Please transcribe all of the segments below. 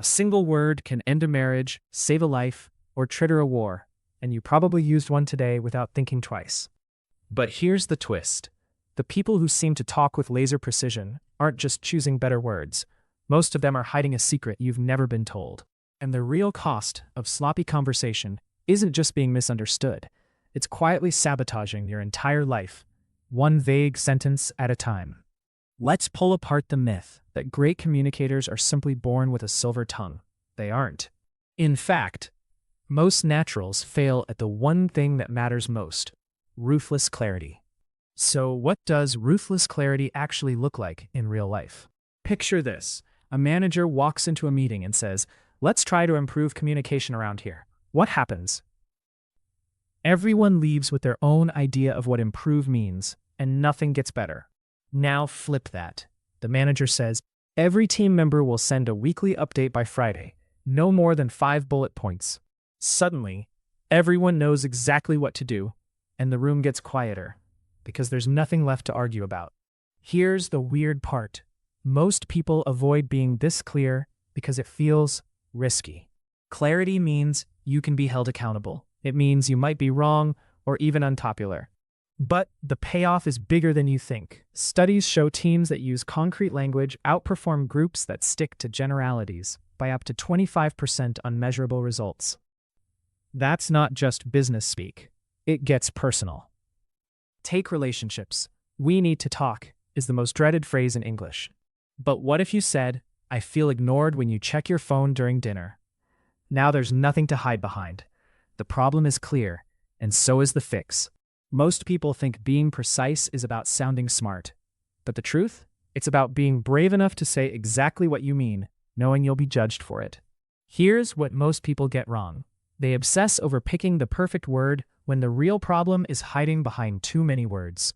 A single word can end a marriage, save a life, or trigger a war, and you probably used one today without thinking twice. But here's the twist. The people who seem to talk with laser precision aren't just choosing better words. Most of them are hiding a secret you've never been told. And the real cost of sloppy conversation isn't just being misunderstood. It's quietly sabotaging your entire life, one vague sentence at a time. Let's pull apart the myth that great communicators are simply born with a silver tongue. They aren't. In fact, most naturals fail at the one thing that matters most: ruthless clarity. So what does ruthless clarity actually look like in real life? Picture this. A manager walks into a meeting and says, "Let's try to improve communication around here." What happens? Everyone leaves with their own idea of what improve means, and nothing gets better. Now flip that. The manager says, "Every team member will send a weekly update by Friday, no more than 5 bullet points." Suddenly, everyone knows exactly what to do, and the room gets quieter, because there's nothing left to argue about. Here's the weird part. Most people avoid being this clear because it feels risky. Clarity means you can be held accountable. It means you might be wrong or even unpopular. But the payoff is bigger than you think. Studies show teams that use concrete language outperform groups that stick to generalities by up to 25% on measurable results. That's not just business speak. It gets personal. Take relationships. "We need to talk" is the most dreaded phrase in English. But what if you said, "I feel ignored when you check your phone during dinner"? Now there's nothing to hide behind. The problem is clear, and so is the fix. Most people think being precise is about sounding smart. But the truth? It's about being brave enough to say exactly what you mean, knowing you'll be judged for it. Here's what most people get wrong. They obsess over picking the perfect word when the real problem is hiding behind too many words.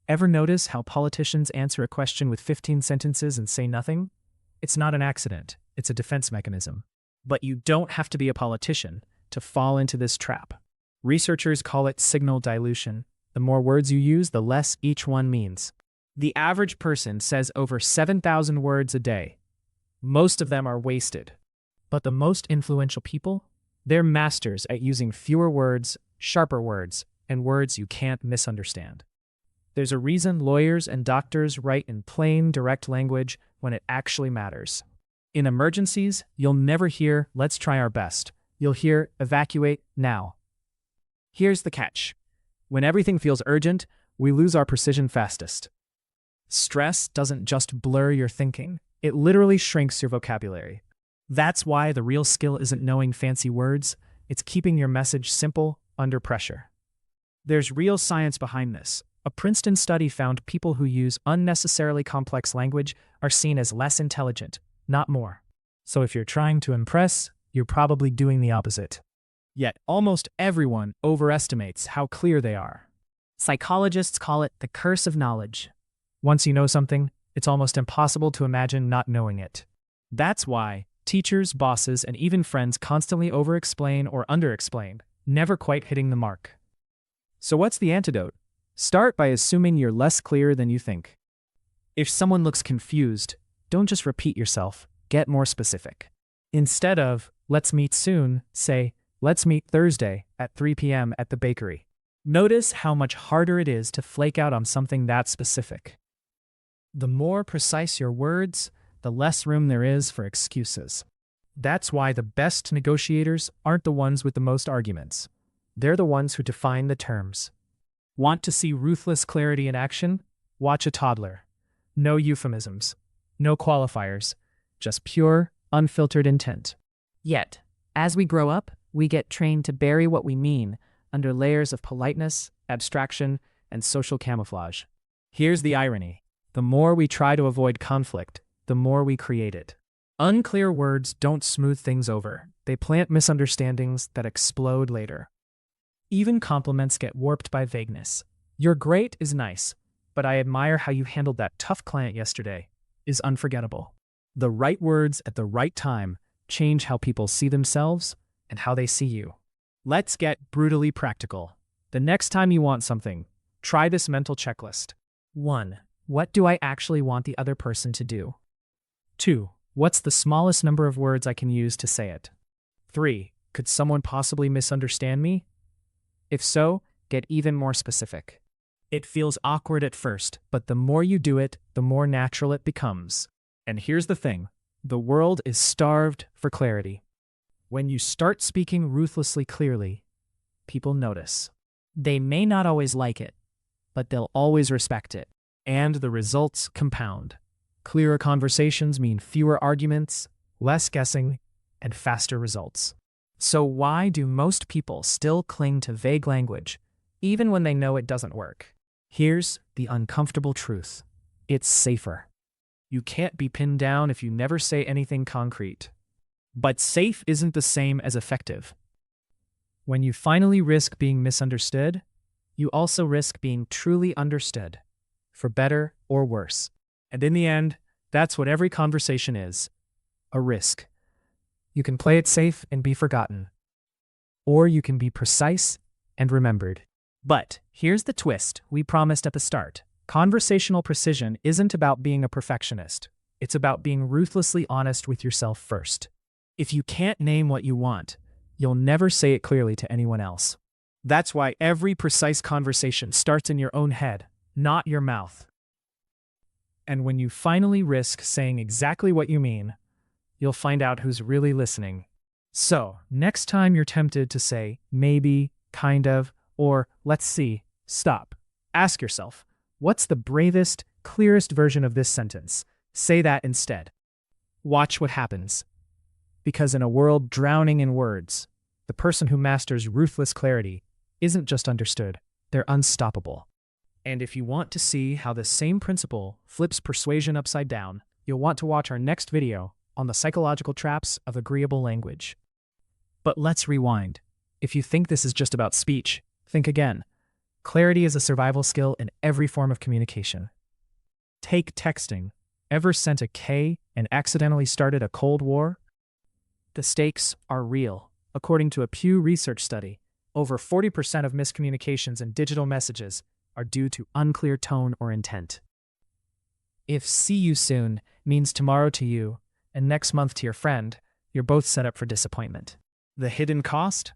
Ever notice how politicians answer a question with 15 sentences and say nothing? It's not an accident. It's a defense mechanism. But you don't have to be a politician to fall into this trap. Researchers call it signal dilution. The more words you use, the less each one means. The average person says over 7,000 words a day. Most of them are wasted. But the most influential people? They're masters at using fewer words, sharper words, and words you can't misunderstand. There's a reason lawyers and doctors write in plain, direct language when it actually matters. In emergencies, you'll never hear, "Let's try our best." You'll hear, "Evacuate now." Here's the catch. When everything feels urgent, we lose our precision fastest. Stress doesn't just blur your thinking. It literally shrinks your vocabulary. That's why the real skill isn't knowing fancy words. It's keeping your message simple under pressure. There's real science behind this. A Princeton study found people who use unnecessarily complex language are seen as less intelligent, not more. So if you're trying to impress, you're probably doing the opposite. Yet almost everyone overestimates how clear they are. Psychologists call it the curse of knowledge. Once you know something, it's almost impossible to imagine not knowing it. That's why teachers, bosses, and even friends constantly over-explain or under-explain, never quite hitting the mark. So what's the antidote? Start by assuming you're less clear than you think. If someone looks confused, don't just repeat yourself, get more specific. Instead of, "Let's meet soon," say, "Let's meet Thursday at 3 p.m. at the bakery." Notice how much harder it is to flake out on something that specific. The more precise your words, the less room there is for excuses. That's why the best negotiators aren't the ones with the most arguments. They're the ones who define the terms. Want to see ruthless clarity in action? Watch a toddler. No euphemisms, no qualifiers, just pure, unfiltered intent. Yet, as we grow up, we get trained to bury what we mean under layers of politeness, abstraction, and social camouflage. Here's the irony. The more we try to avoid conflict, the more we create it. Unclear words don't smooth things over. They plant misunderstandings that explode later. Even compliments get warped by vagueness. "You're great" is nice, but "I admire how you handled that tough client yesterday" is unforgettable. The right words at the right time change how people see themselves and how they see you. Let's get brutally practical. The next time you want something, try this mental checklist. 1. What do I actually want the other person to do? 2. What's the smallest number of words I can use to say it? 3. Could someone possibly misunderstand me? If so, get even more specific. It feels awkward at first, but the more you do it, the more natural it becomes. And here's the thing. The world is starved for clarity. When you start speaking ruthlessly clearly, people notice. They may not always like it, but they'll always respect it. And the results compound. Clearer conversations mean fewer arguments, less guessing, and faster results. So why do most people still cling to vague language, even when they know it doesn't work? Here's the uncomfortable truth. It's safer. You can't be pinned down if you never say anything concrete. But safe isn't the same as effective. When you finally risk being misunderstood, you also risk being truly understood, for better or worse. And in the end, that's what every conversation is, a risk. You can play it safe and be forgotten, or you can be precise and remembered. But here's the twist we promised at the start. Conversational precision isn't about being a perfectionist. It's about being ruthlessly honest with yourself first. If you can't name what you want, you'll never say it clearly to anyone else. That's why every precise conversation starts in your own head, not your mouth. And when you finally risk saying exactly what you mean, you'll find out who's really listening. So, next time you're tempted to say, maybe, kind of, or let's see, stop. Ask yourself, what's the bravest, clearest version of this sentence? Say that instead. Watch what happens. Because in a world drowning in words, the person who masters ruthless clarity isn't just understood, they're unstoppable. And if you want to see how the same principle flips persuasion upside down, you'll want to watch our next video on the psychological traps of agreeable language. But let's rewind. If you think this is just about speech, think again. Clarity is a survival skill in every form of communication. Take texting. Ever sent a K and accidentally started a Cold War? The stakes are real. According to a Pew Research study, over 40% of miscommunications in digital messages are due to unclear tone or intent. If see you soon means tomorrow to you and next month to your friend, you're both set up for disappointment. The hidden cost?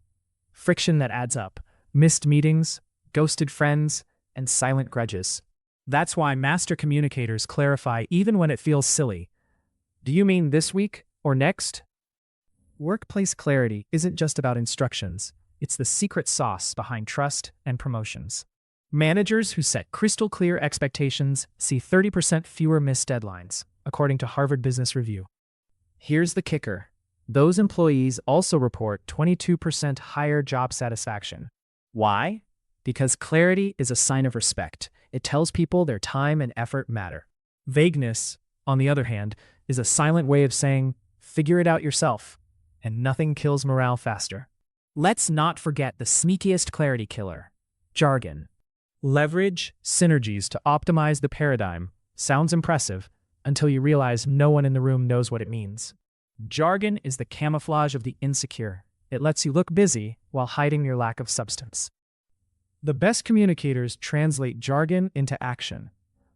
Friction that adds up, missed meetings, ghosted friends, and silent grudges. That's why master communicators clarify even when it feels silly. Do you mean this week or next? Workplace clarity isn't just about instructions. It's the secret sauce behind trust and promotions. Managers who set crystal clear expectations see 30% fewer missed deadlines, according to Harvard Business Review. Here's the kicker. Those employees also report 22% higher job satisfaction. Why? Because clarity is a sign of respect. It tells people their time and effort matter. Vagueness, on the other hand, is a silent way of saying, figure it out yourself, and nothing kills morale faster. Let's not forget the sneakiest clarity killer, jargon. Leverage synergies to optimize the paradigm. Sounds impressive until you realize no one in the room knows what it means. Jargon is the camouflage of the insecure. It lets you look busy while hiding your lack of substance. The best communicators translate jargon into action.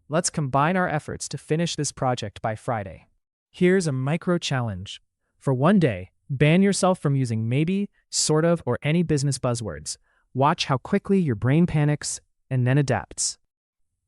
Let's combine our efforts to finish this project by Friday. Here's a micro challenge. For one day, ban yourself from using maybe, sort of, or any business buzzwords. Watch how quickly your brain panics and then adapts.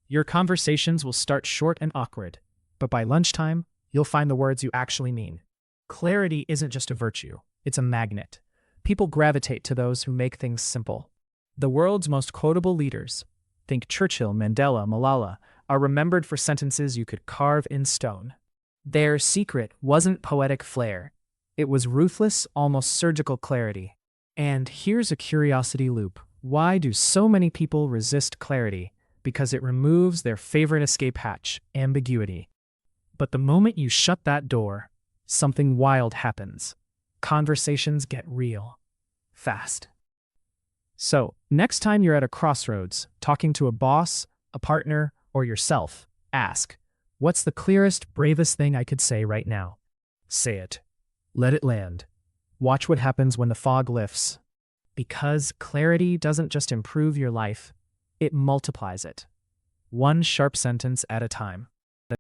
Your conversations will start short and awkward, but by lunchtime, you'll find the words you actually mean. Clarity isn't just a virtue, it's a magnet. People gravitate to those who make things simple. The world's most quotable leaders, think Churchill, Mandela, Malala, are remembered for sentences you could carve in stone. Their secret wasn't poetic flair. It was ruthless, almost surgical clarity. And here's a curiosity loop. Why do so many people resist clarity? Because it removes their favorite escape hatch, ambiguity. But the moment you shut that door, something wild happens. Conversations get real. Fast. So, next time you're at a crossroads, talking to a boss, a partner, or yourself, ask, what's the clearest, bravest thing I could say right now? Say it. Let it land. Watch what happens when the fog lifts. Because clarity doesn't just improve your life, it multiplies it. One sharp sentence at a time.